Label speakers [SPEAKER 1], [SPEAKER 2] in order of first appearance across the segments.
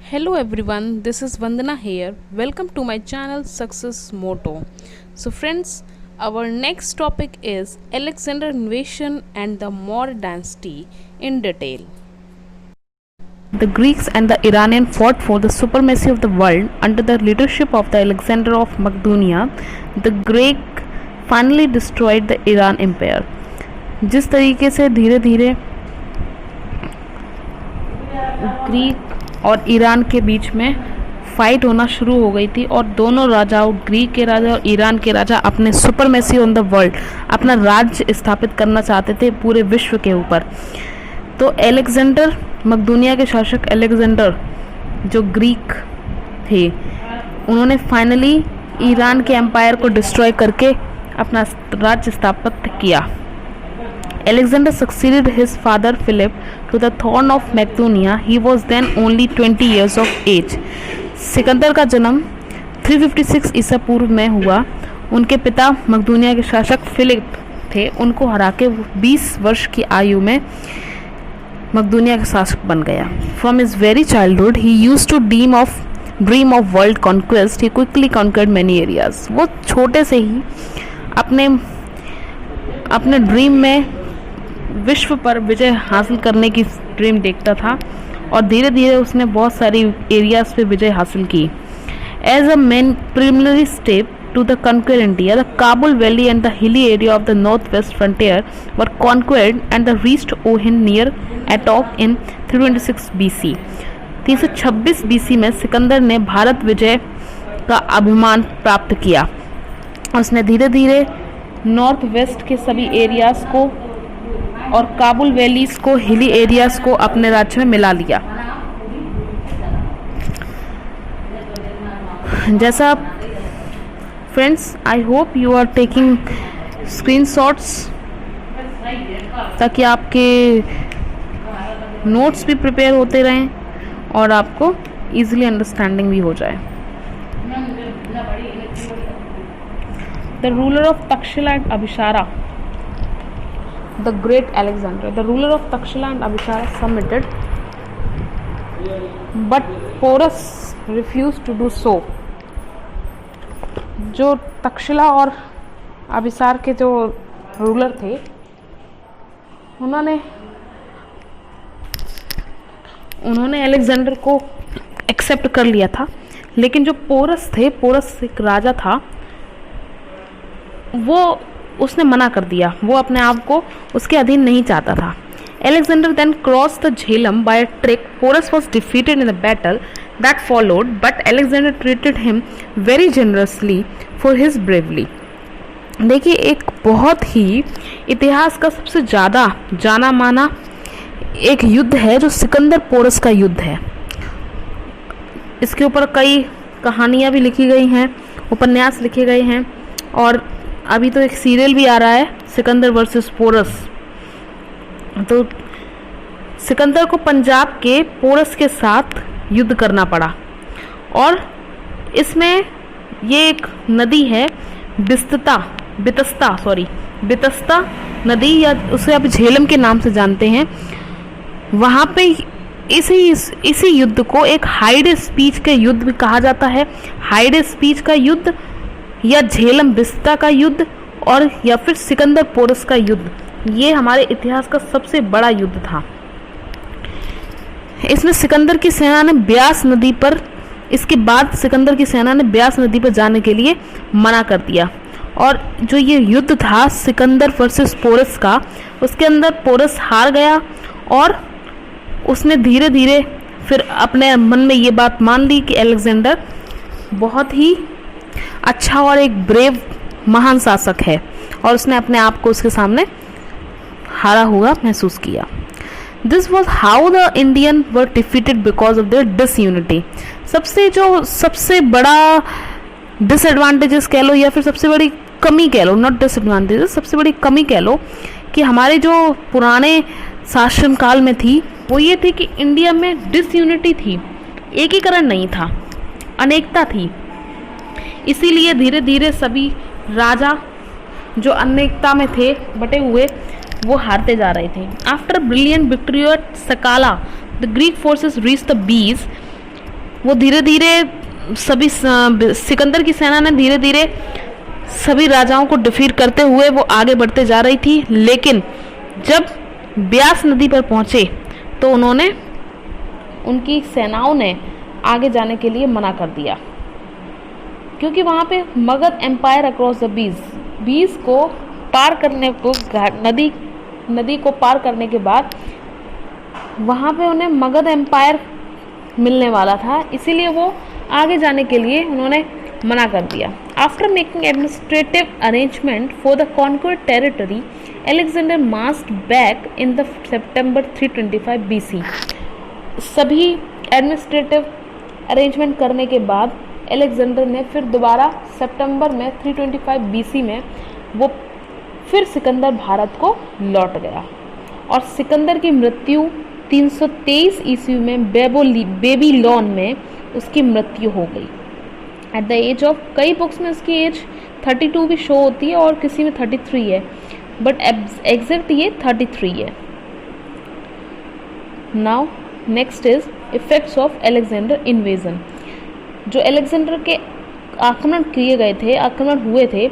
[SPEAKER 1] Hello everyone, this is Vandana here. Welcome to my channel Success Motto. So friends, our next topic is Alexander invasion and the Maurya dynasty in detail. The Greeks and the Iranian fought for the supremacy of the world under the leadership of the Alexander of Macedonia. The Greek finally destroyed the Iran empire. जिस तरीके से धीरे धीरे Greek और Iran के बीच में fight होना शुरू हो गई थी और दोनों राजाओं, ग्रीक के राजा और ईरान के राजा, अपने सुपरमेसी ऑन द वर्ल्ड, अपना राज्य स्थापित करना चाहते थे पूरे विश्व के ऊपर। तो अलेक्जेंडर, मकदूनिया के शासक अलेक्जेंडर जो ग्रीक थे, उन्होंने फाइनली ईरान के एम्पायर को डिस्ट्रॉय करके अपना राज्य स्थापित किया। Alexander succeeded his father Philip to the throne of Macedonia. He was then only 20 years of age. Sikandar का जन्म 356 ईसा पूर्व में हुआ। उनके पिता मकदूनिया के शासक फिलिप थे। उनको हरा के 20 वर्ष की आयु में मकदूनिया का शासक बन गया। From his very childhood, he used to dream of world conquest. He quickly conquered many areas. वो छोटे से ही अपने ड्रीम में विश्व पर विजय हासिल करने की ड्रीम देखता था और धीरे धीरे उसने बहुत सारी एरियाज पे विजय हासिल की। As a main preliminary step to the conquer India, the Kabul valley and the hilly area of the North West Frontier were conquered and the reached Ohind near Attock in 326 BC। 326 BC में सिकंदर ने भारत विजय का अभिमान प्राप्त किया। उसने धीरे धीरे नॉर्थ वेस्ट के सभी एरियाज को और काबुल वैलीज को, हिली एरियाज को अपने राज्य में मिला लिया। जैसा friends, I hope you are taking screenshots ताकि आपके नोट्स भी प्रिपेयर होते रहें और आपको इजीली अंडरस्टैंडिंग भी हो जाए। The ruler of Takshila and Abhishara, the great Alexander, the ruler of Takshila and Abhishara submitted, but Porus refused to do so. जो तक्षशिला और अभिसार के जो रूलर थे, उन्होंने अलेक्जेंडर को एक्सेप्ट कर लिया था, लेकिन जो पोरस थे, पोरस एक राजा था, वो उसने मना कर दिया। वो अपने आप को उसके अधीन नहीं चाहता था। Alexander then crossed the Jhelum by a trick. Porus was defeated in the battle that followed, but Alexander treated him very generously for his bravery. देखिए, एक बहुत ही इतिहास का सबसे ज़्यादा जाना माना एक युद्ध है जो सिकंदर पोरस का युद्ध है। इसके ऊपर कई कहानियाँ भी लिखी गई हैं, उपन्यास लिखे गए हैं और अभी तो एक सीरियल भी आ रहा है, सिकंदर वर्सेस पोरस। तो सिकंदर को पंजाब के पोरस के साथ युद्ध करना पड़ा और इसमें ये एक नदी है, बितस्ता नदी, या उसे आप झेलम के नाम से जानते हैं। वहाँ पे इसी युद्ध को एक हाइड स्पीच का युद्ध भी कहा जाता है। हाइड स्पीच का युद्ध या झेलम बिस्ता का युद्ध और या फिर सिकंदर पोरस का युद्ध, ये हमारे इतिहास का सबसे बड़ा युद्ध था। इसमें सिकंदर की सेना ने ब्यास नदी पर, इसके बाद सिकंदर की सेना ने ब्यास नदी पर जाने के लिए मना कर दिया और जो ये युद्ध था सिकंदर वर्सेस पोरस का, उसके अंदर पोरस हार गया और उसने धीरे धीरे फिर अपने मन में ये बात मान ली कि अलेक्जेंडर बहुत ही अच्छा और एक ब्रेव महान शासक है और उसने अपने आप को उसके सामने हारा हुआ महसूस किया। This was how the Indian were defeated because of their disunity. सबसे बड़ा डिसएडवांटेजेस कह लो या फिर सबसे बड़ी कमी कह लो, नॉट डिसएडवांटेजेस, सबसे बड़ी कमी कह लो कि हमारे जो पुराने शासनकाल में थी वो ये थी कि इंडिया में डिसयूनिटी थी, एकीकरण नहीं था, अनेकता थी। इसीलिए धीरे धीरे सभी राजा जो अनेकता में थे, बटे हुए, वो हारते जा रहे थे। After brilliant victory at Sakala, the Greek forces reach the Beas वो धीरे धीरे सिकंदर की सेना ने धीरे धीरे सभी राजाओं को डिफीट करते हुए वो आगे बढ़ते जा रही थी, लेकिन जब ब्यास नदी पर पहुंचे तो उनकी सेनाओं ने आगे जाने के लिए मना कर दिया, क्योंकि वहाँ पे मगध एम्पायर अक्रॉस द बीस को पार करने को नदी को पार करने के बाद वहाँ पे उन्हें मगध एम्पायर मिलने वाला था, इसीलिए वो आगे जाने के लिए उन्होंने मना कर दिया। After making administrative arrangement for the conquered territory, Alexander marched back in the September 325 BC। सभी एडमिनिस्ट्रेटिव अरेंजमेंट करने के बाद अलेक्जेंडर ने फिर दोबारा सितंबर में 325 BC में वो फिर सिकंदर भारत को लौट गया और सिकंदर की मृत्यु 323 ईस्वी में बेबीलोन में उसकी मृत्यु हो गई एट द एज ऑफ, कई बुक्स में उसकी एज 32 भी शो होती है और किसी में 33 है, बट एग्जैक्ट ये 33 है। Now next is effects of Alexander invasion. जो अलेक्जेंडर के आक्रमण हुए थे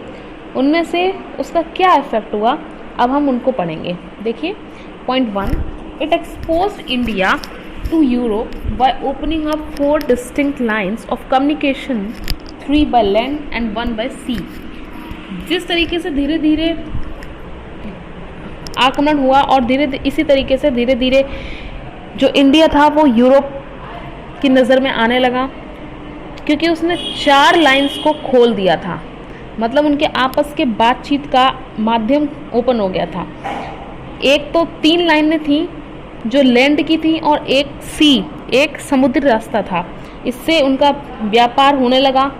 [SPEAKER 1] उनमें से उसका क्या इफेक्ट हुआ, अब हम उनको पढ़ेंगे। देखिए point 1, it exposed India to Europe by opening up 4 distinct lines of communication, 3 by land and 1 by sea। जिस तरीके से धीरे धीरे आक्रमण हुआ और इसी तरीके से धीरे धीरे जो इंडिया था वो यूरोप की नज़र में आने लगा, क्योंकि उसने 4 लाइंस को खोल दिया था, मतलब उनके आपस के बातचीत का माध्यम ओपन हो गया था। एक तो 3 लाइनें थी जो लैंड की थी और एक समुद्री रास्ता था, इससे उनका व्यापार होने लगा,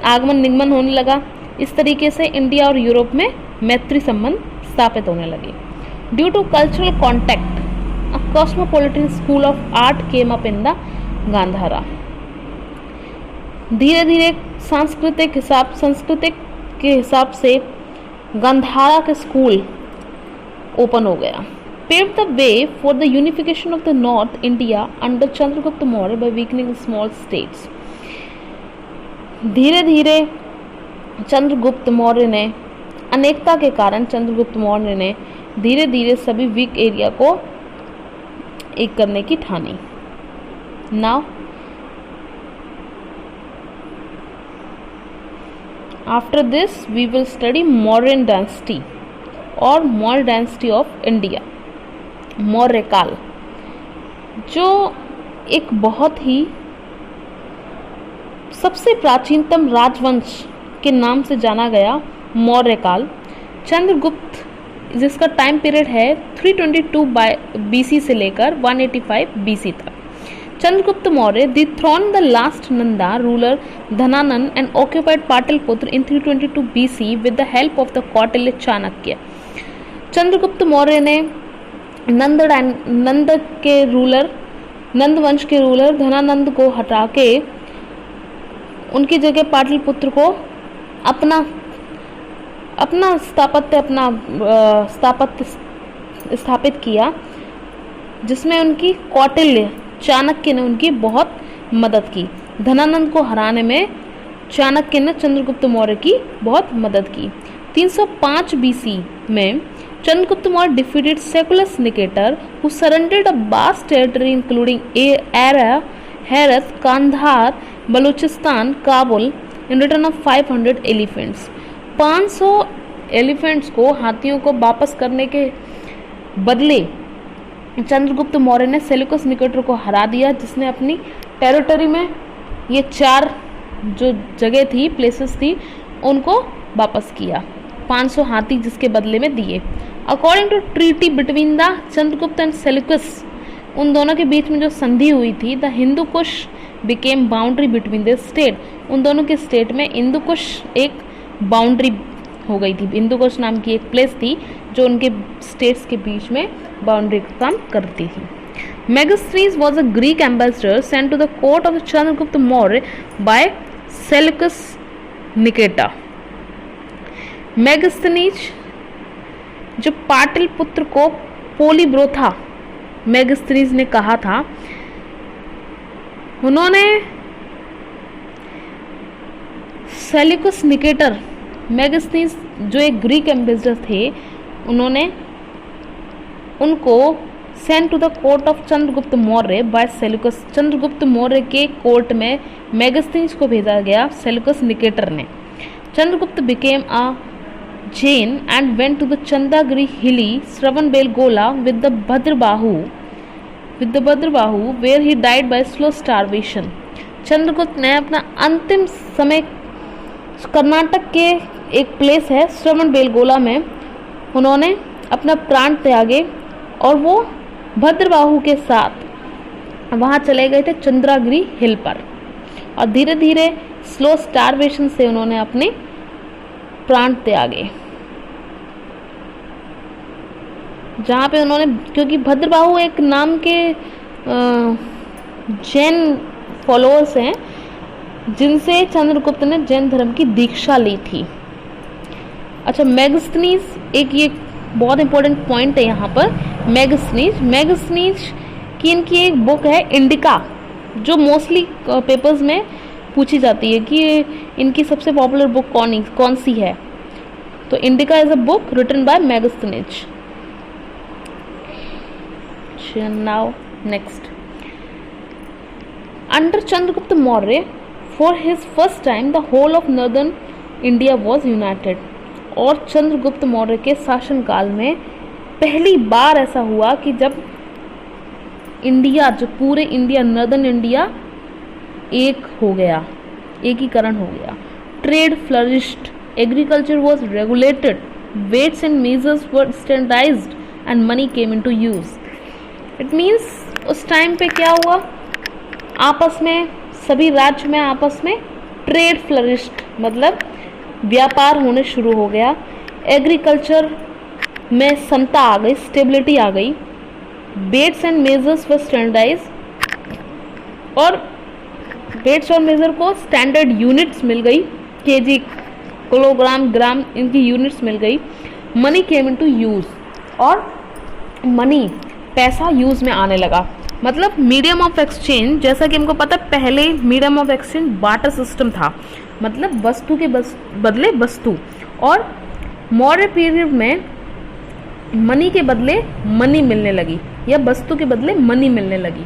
[SPEAKER 1] आगमन निगमन होने लगा। इस तरीके से इंडिया और यूरोप में मैत्री संबंध स्थापित होने लगे। Due to cultural contact, a cosmopolitan school of art came up in the Gandhara. धीरे धीरे संस्कृति के हिसाब से गांधारा के स्कूल ओपन हो गया। Paved the way for the unification of the North India under Chandragupta Maurya by weakening small states। धीरे धीरे चंद्रगुप्त मौर्य ने अनेकता के कारण चंद्रगुप्त मौर्य ने धीरे धीरे सभी वीक एरिया को एक करने की ठानी। Now after this we will study Mauryan dynasty और मौर्य डायनेस्टी ऑफ इंडिया। मौर्यकाल जो एक बहुत ही सबसे प्राचीनतम राजवंश के नाम से जाना गया मौर्यकाल, चंद्रगुप्त जिसका टाइम पीरियड है 322 BC से लेकर 185 BC तक। Chandragupta Maurya dethroned the last Nanda ruler Dhananan and occupied Patalputra in 322 BC with the help of the Kautilya Chanakya। Chandragupta Maurya ने नंद वंश के रूलर धनानंद को हटा के उनकी जगह पाटलिपुत्र को अपना स्थापित किया, जिसमें उनकी कौटिल्य चाणक्य ने उनकी बहुत मदद की। धनानंद को हराने में चाणक्य ने चंद्रगुप्त मौर्य की बहुत मदद की। 305 BC में Chandragupta Maurya defeated Seculus Nicator, who surrendered a vast territory including Ara, Herat, Kandahar, Balochistan, Kabul in return of 500 elephants। 500 elephants को, हाथियों को वापस करने के बदले चंद्रगुप्त मौर्य ने सेल्यूकस निकेटर को हरा दिया, जिसने अपनी टेरिटरी में ये 4 जो जगह थी, प्लेसेस थी, उनको वापस किया। 500 हाथी जिसके बदले में दिए। According to treaty between the Chandragupta and Seleucus, उन दोनों के बीच में जो संधि हुई थी, the Hindu Kush became boundary between the state. उन दोनों के स्टेट में हिंदू कुश एक बाउंड्री हो गई थी। हिंदू कुश नाम की एक प्लेस थी जो उनके स्टेट्स के बीच में बाउंड्री का काम करती थी। Megasthenes was a Greek ambassador sent to the court of Chandragupta Maurya by Seleucus Nicator। Megasthenes जो पाटलिपुत्र को पोलीब्रोथा मेगस्थनीज ने कहा था, उन्होंने सेल्यूकस निकेटर मेगास्थनीज जो एक ग्रीक एम्बेसडर थे, उन्होंने उनको sent to the court of Chandragupta Maurya by Seleucus. Chandragupta Maurya के कोर्ट में मेगास्थनीज को भेजा गया सेल्यूकस निकेटर ने। Chandragupta became a Jain and went to the Chandragiri hilly Shravanabelagola with the Bhadrabahu where he died by slow starvation. Chandragupta ने अपना अंतिम समय कर्नाटक के एक प्लेस है श्रवणबेलगोला में उन्होंने अपना प्राण त्यागे और वो भद्रबाहु के साथ वहाँ चले गए थे चंद्रागिरी हिल पर, और धीरे धीरे स्लो स्टारवेशन से उन्होंने अपने प्राण त्यागे, जहाँ पे उन्होंने, क्योंकि भद्रबाहु एक नाम के जैन फॉलोअर्स हैं जिनसे चंद्रगुप्त ने जैन धर्म की दीक्षा ली थी। अच्छा, मेगास्थनीज एक ये बहुत इंपॉर्टेंट पॉइंट है यहाँ पर। मेगास्थनीज की इनकी एक बुक है इंडिका, जो मोस्टली पेपर्स में पूछी जाती है कि इनकी सबसे पॉपुलर बुक कौन सी है। तो Indica is a book written by Megasthenes. Now next, under Chandragupta Maurya for his first time the whole of northern India was united. और चंद्रगुप्त मौर्य के शासनकाल में पहली बार ऐसा हुआ कि जब इंडिया, जो पूरे इंडिया, नॉर्दर्न इंडिया एक हो गया, एकीकरण हो गया। Trade flourished, agriculture was regulated, weights and measures were standardised and money came into use. It means उस टाइम पे क्या हुआ, आपस में सभी राज्य में आपस में ट्रेड फ्लरिश्ड, मतलब व्यापार होने शुरू हो गया। एग्रीकल्चर में समता आ गई, स्टेबिलिटी आ गई। Weights and measures were standardise, और वेट्स और मेजर को स्टैंडर्ड यूनिट्स मिल गई, केजी, किलोग्राम, ग्राम, इनकी यूनिट्स मिल गई। मनी केम इनटू यूज, और मनी, पैसा यूज में आने लगा। मतलब मीडियम ऑफ एक्सचेंज, जैसा कि हमको पता है पहले medium of exchange barter system था, मतलब वस्तु के बदले वस्तु, और मौर्य पीरियड में मनी के बदले मनी मिलने लगी, या वस्तु के बदले मनी मिलने लगी,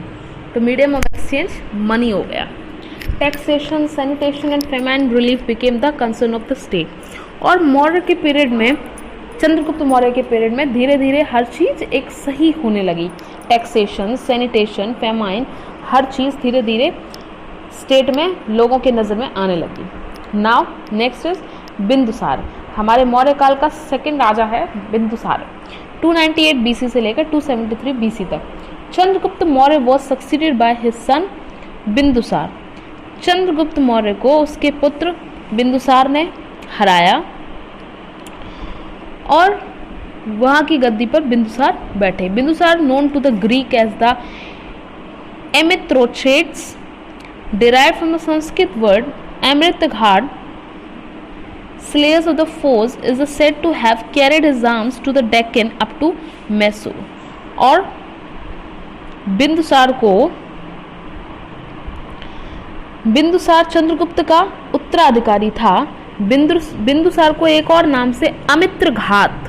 [SPEAKER 1] तो मीडियम ऑफ एक्सचेंज मनी हो गया। Taxation, sanitation and famine relief became the concern of the state. और मौर्य के पीरियड में, चंद्रगुप्त मौर्य के पीरियड में धीरे धीरे हर चीज़ एक सही होने लगी। टैक्सेशन, सैनिटेशन, फेमाइन, हर चीज़ धीरे धीरे स्टेट में लोगों के नज़र में आने लगी। Now next is Bindusara. हमारे मौर्य काल का सेकंड राजा है बिंदुसार, 298 BC से लेकर 273 BC तक। Chandragupta Maurya was succeeded by his son Bindusara. Chandragupta Maurya को उसके पुत्र बिंदुसार ने हराया, और वहाँ की गद्दी पर बिंदुसार बैठे। Bindusara known to the Greek as the Amitrochates, derived from the Sanskrit word Amritghad, slayers of the foes, is said to have carried his arms to the Deccan up to Mysore। और बिंदुसार चंद्रगुप्त का उत्तराधिकारी था। बिंदुसार को एक और नाम से अमित्रघात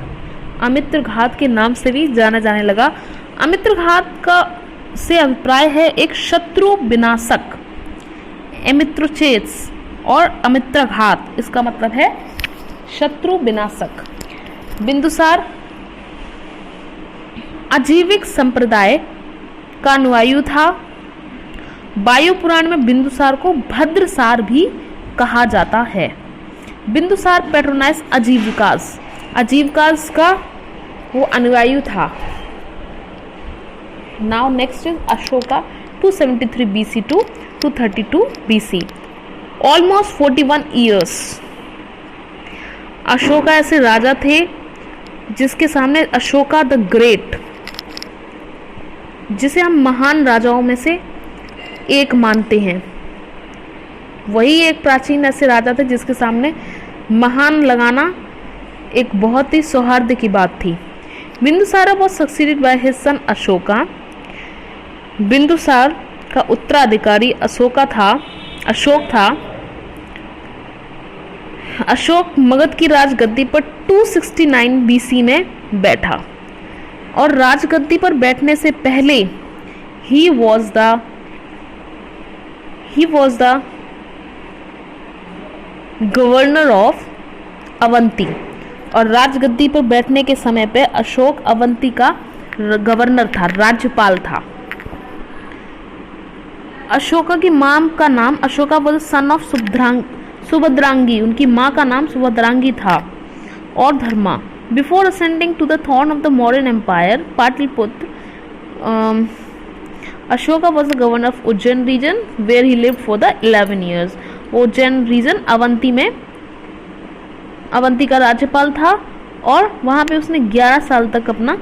[SPEAKER 1] के नाम से भी जाना जाने लगा। अमित्रघात का से अभिप्राय है एक शत्रु विनाशक, एमिथ्रोचेट्स, और अमित्रघात इसका मतलब है शत्रु विनाशक। बिंदुसार अजीविक संप्रदाय का अनुयायी था। वायु पुराण में बिंदुसार को भद्रसार भी कहा जाता है। बिंदुसार पेट्रोनाइज अजीविकास का वो अनुयायी था। Now next is Ashoka, 273 BC to 232 BC, almost 41 years. Ashoka ऐसे राजा थे जिसके सामने अशोका द ग्रेट, जिसे हम महान राजाओं में से एक मानते हैं, वही एक प्राचीन ऐसे राजा थे जिसके सामने महान लगाना एक बहुत ही सौहार्द की बात थी। Bindusara was succeeded by his son Ashoka. Bindusara का उत्तराधिकारी अशोक था। अशोक मगध की राजगद्दी पर 269 बीसी में बैठा और राजगद्दी पर बैठने से पहले he was the governor of Avanti, और राजगद्दी पर बैठने के समय पे अशोक अवंती का गवर्नर था, राज्यपाल था। अशोका की मां का नाम Ashoka was son of Subhadrangi, उनकी मां का नाम सुभद्रांगी था। और Dharma, before ascending to the throne of the Mauryan empire Pataliputra, Ashoka was the governor of Ujjain region where he lived for the 11 years। Ujjain region Avanti का राज्यपाल था और वहाँ पे उसने 11 साल तक अपना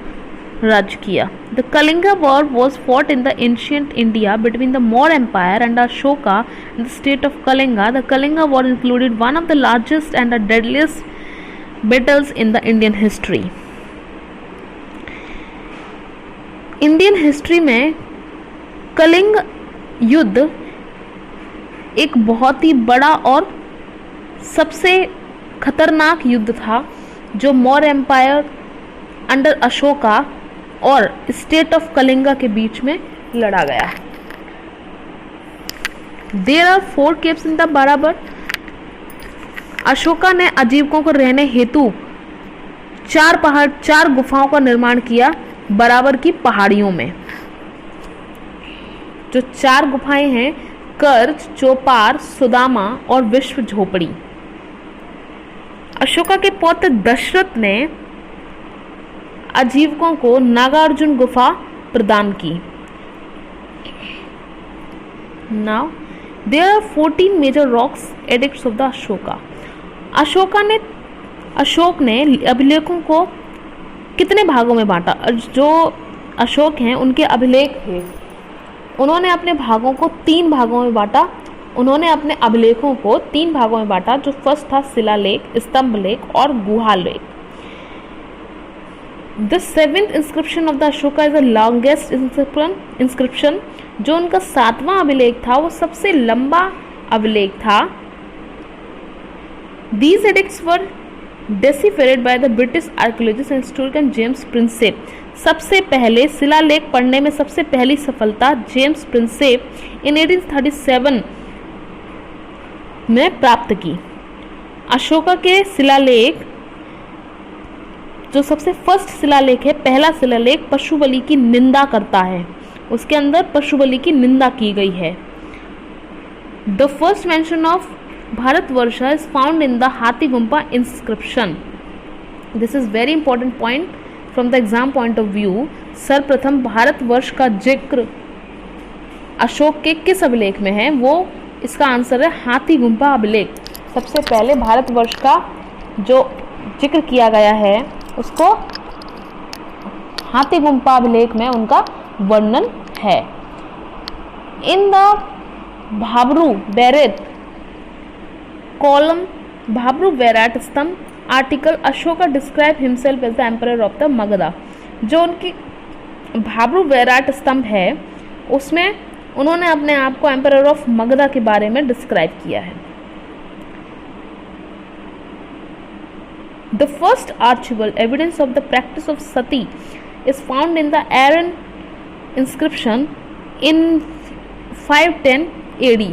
[SPEAKER 1] राज्य किया। The Kalinga war was fought in the ancient India between the Maurya empire and Ashoka in the state of Kalinga. The Kalinga war included one of the largest and the deadliest battles in the Indian history. Indian history में कलिंग युद्ध एक बहुत ही बड़ा और सबसे खतरनाक युद्ध था जो मौर्य एम्पायर अंडर अशोका और स्टेट ऑफ कलिंगा के बीच में लड़ा गया। There are 4 caves in the Barabar. Ashoka ने आजीविकों को रहने हेतु 4 गुफाओं का निर्माण किया बराबर की पहाड़ियों में। जो 4 गुफाएं हैं, कर्ज, चौपार, सुदामा और विश्व झोपड़ी। अशोका के पौत्र दशरथ ने आजीविकों को नागार्जुन गुफा प्रदान की। Now there are 14 major rocks edicts of the Ashoka. Ashok ने अभिलेखों को कितने भागों में बांटा? जो अशोक हैं उनके अभिलेख थे, उन्होंने अपने भागों को 3 भागों में बांटा। उन्होंने अपने अभिलेखों को 3 भागों में बांटा। जो फर्स्ट था शिलालेख, स्तंभ लेख और गुहा लेख। The 7th inscription of the Ashoka is the longest inscription। जो उनका 7वां अभिलेख था वो सबसे लंबा अभिलेख था। These edicts were deciphered by the British archaeologist and historian James Prinsep। सबसे पहले शिलालेख पढ़ने में सबसे पहली सफलता जेम्स प्रिंसेप इन 1837 में प्राप्त की। अशोका के शिलालेख, जो सबसे फर्स्ट शिलालेख है, पहला शिलालेख पशु बलि की निंदा करता है। उसके अंदर पशु बलि की निंदा की गई है। The first mention of Bharatvarsha is found in the Hathigumpha inscription. This is very important point from the exam point of view. सर्वप्रथम भारतवर्ष का जिक्र अशोक के किस अभिलेख में है? वो इसका आंसर है हाथी गुम्पा अभिलेख। सबसे पहले भारतवर्ष का जो जिक्र किया गया है उसको हाथी गुम्पा अभिलेख में उनका वर्णन है। In the Bhabru Bairat column, Bhabru Bairat स्तंभ article, Ashoka describe himself as the emperor of the Magadha. जो उनकी भाब्रू बैराट स्तंभ है उसमें उन्होंने अपने आप को एम्परर ऑफ मगधा के बारे में डिस्क्राइब किया है। The first archival evidence of the practice of sati is found in the Aaron inscription in 510 AD।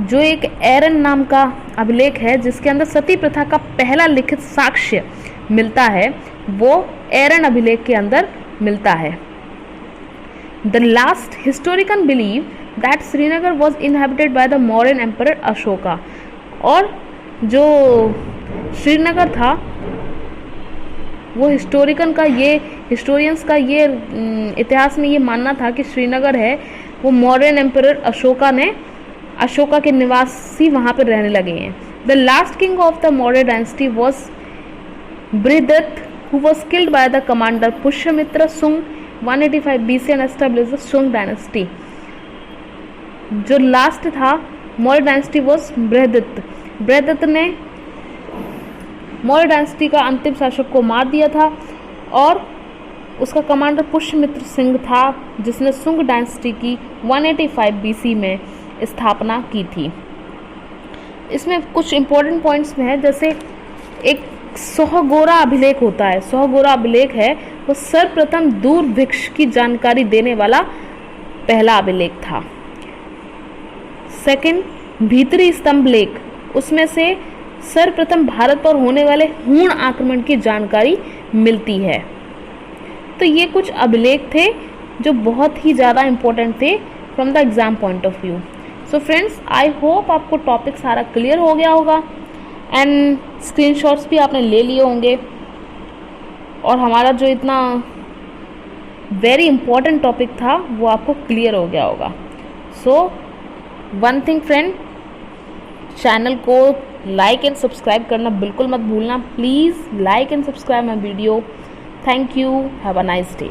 [SPEAKER 1] जो एक एरन नाम का अभिलेख है जिसके अंदर सती प्रथा का पहला लिखित साक्ष्य मिलता है, वो एरन अभिलेख के अंदर मिलता है। The last historian believe that Srinagar was inhabited by the Mauryan emperor Ashoka। और जो श्रीनगर था वो हिस्टोरियंस का ये इतिहास में ये मानना था कि श्रीनगर है वो मौर्यन एम्परर अशोका के निवासी वहाँ पर रहने लगे हैं। The last king of the Maurya dynasty was Brihadatta who was killed by the commander Pushyamitra सुंग 185 BC and established the Sung dynasty। जो लास्ट था मौर्य डायनेस्टी वॉज बृहदत्त ने मौर्य डायनेस्टी का अंतिम शासक को मार दिया था और उसका कमांडर पुष्यमित्र सिंह था जिसने सुंग डायनेस्टी की 185 BC में स्थापना की थी। इसमें कुछ इम्पोर्टेंट पॉइंट्स में है, जैसे एक सोहगोरा अभिलेख होता है। सोहगोरा अभिलेख है वो सर्वप्रथम दूरवृक्ष की जानकारी देने वाला पहला अभिलेख था। सेकंड, भीतरी स्तंभ लेख, उसमें से सर्वप्रथम भारत पर होने वाले हूण आक्रमण की जानकारी मिलती है। तो ये कुछ अभिलेख थे जो बहुत ही ज़्यादा इम्पोर्टेंट थे from the exam point of view. So friends, I hope आपको टॉपिक सारा क्लियर हो गया होगा एंड स्क्रीनशॉट्स भी आपने ले लिए होंगे और हमारा जो इतना वेरी इंपॉर्टेंट टॉपिक था वो आपको क्लियर हो गया होगा। So one thing friend, channel को लाइक एंड सब्सक्राइब करना बिल्कुल मत भूलना। Please like and subscribe my video. Thank you. Have a nice day.